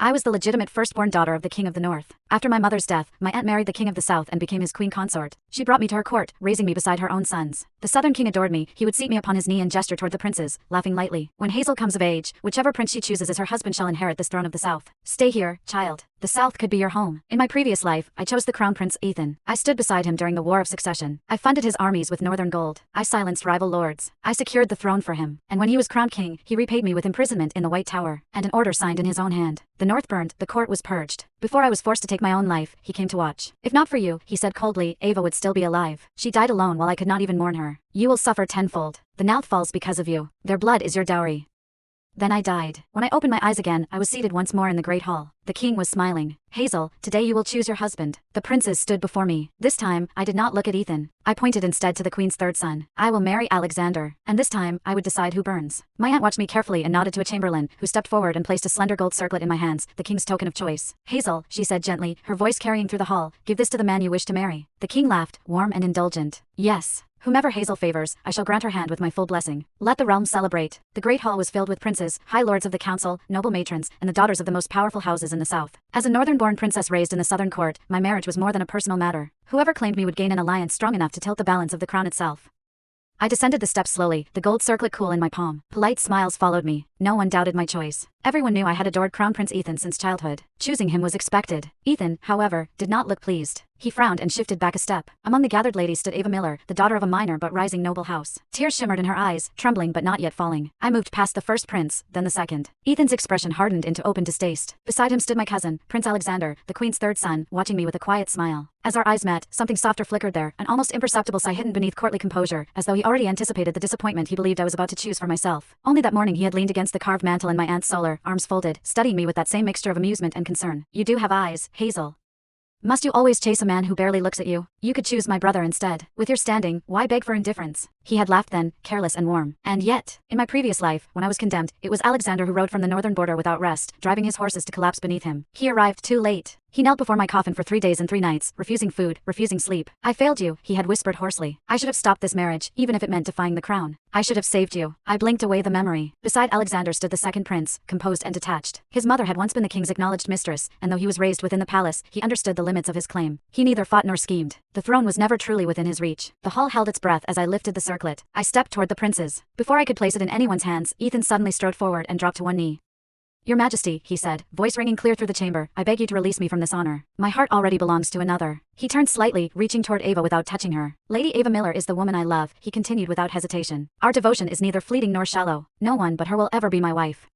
I was the legitimate firstborn daughter of the King of the North. After my mother's death, my aunt married the King of the South and became his Queen Consort. She brought me to her court, raising me beside her own sons. The Southern King adored me. He would seat me upon his knee and gesture toward the princes, laughing lightly. When Hazel comes of age, whichever prince she chooses as her husband shall inherit this throne of the South. Stay here, child. The South could be your home. In my previous life, I chose the Crown Prince Ethan. I stood beside him during the War of Succession. I funded his armies with northern gold. I silenced rival lords. I secured the throne for him. And when he was crowned king, he repaid me with imprisonment in the White Tower, and an order signed in his own hand. The North burned, the court was purged. Before I was forced to take my own life, he came to watch. If not for you, he said coldly, Ava would still be alive. She died alone while I could not even mourn her. You will suffer tenfold. The North falls because of you. Their blood is your dowry. Then I died. When I opened my eyes again, I was seated once more in the great hall. The king was smiling. Hazel, today you will choose your husband. The princes stood before me. This time, I did not look at Ethan. I pointed instead to the queen's third son. I will marry Alexander. And this time, I would decide who burns. My aunt watched me carefully and nodded to a chamberlain, who stepped forward and placed a slender gold circlet in my hands, the king's token of choice. Hazel, she said gently, her voice carrying through the hall, give this to the man you wish to marry. The king laughed, warm and indulgent. Yes. Whomever Hazel favors, I shall grant her hand with my full blessing. Let the realm celebrate. The great hall was filled with princes, high lords of the council, noble matrons, and the daughters of the most powerful houses in the south. As a northern-born princess raised in the southern court, my marriage was more than a personal matter. Whoever claimed me would gain an alliance strong enough to tilt the balance of the crown itself. I descended the steps slowly, the gold circlet cool in my palm. Polite smiles followed me. No one doubted my choice. Everyone knew I had adored Crown Prince Ethan since childhood. Choosing him was expected. Ethan, however, did not look pleased. He frowned and shifted back a step. Among the gathered ladies stood Ava Miller, the daughter of a minor but rising noble house. Tears shimmered in her eyes, trembling but not yet falling. I moved past the first prince, then the second. Ethan's expression hardened into open distaste. Beside him stood my cousin, Prince Alexander, the queen's third son, watching me with a quiet smile. As our eyes met, something softer flickered there, an almost imperceptible sigh hidden beneath courtly composure, as though he already anticipated the disappointment he believed I was about to choose for myself. Only that morning he had leaned against the carved mantel in my aunt's solar, arms folded, studying me with that same mixture of amusement and concern. You do have eyes, Hazel. Must you always chase a man who barely looks at you? You could choose my brother instead. With your standing, why beg for indifference? He had laughed then, careless and warm. And yet, in my previous life, when I was condemned, it was Alexander who rode from the northern border without rest, driving his horses to collapse beneath him. He arrived too late. He knelt before my coffin for 3 days and 3 nights, refusing food, refusing sleep. I failed you, he had whispered hoarsely. I should have stopped this marriage, even if it meant defying the crown. I should have saved you. I blinked away the memory. Beside Alexander stood the second prince, composed and detached. His mother had once been the king's acknowledged mistress, and though he was raised within the palace, he understood the limits of his claim. He neither fought nor schemed. The throne was never truly within his reach. The hall held its breath as I lifted the circlet. I stepped toward the princes. Before I could place it in anyone's hands, Ethan suddenly strode forward and dropped to one knee. Your Majesty, he said, voice ringing clear through the chamber, I beg you to release me from this honor. My heart already belongs to another. He turned slightly, reaching toward Ava without touching her. Lady Ava Miller is the woman I love, he continued without hesitation. Our devotion is neither fleeting nor shallow. No one but her will ever be my wife.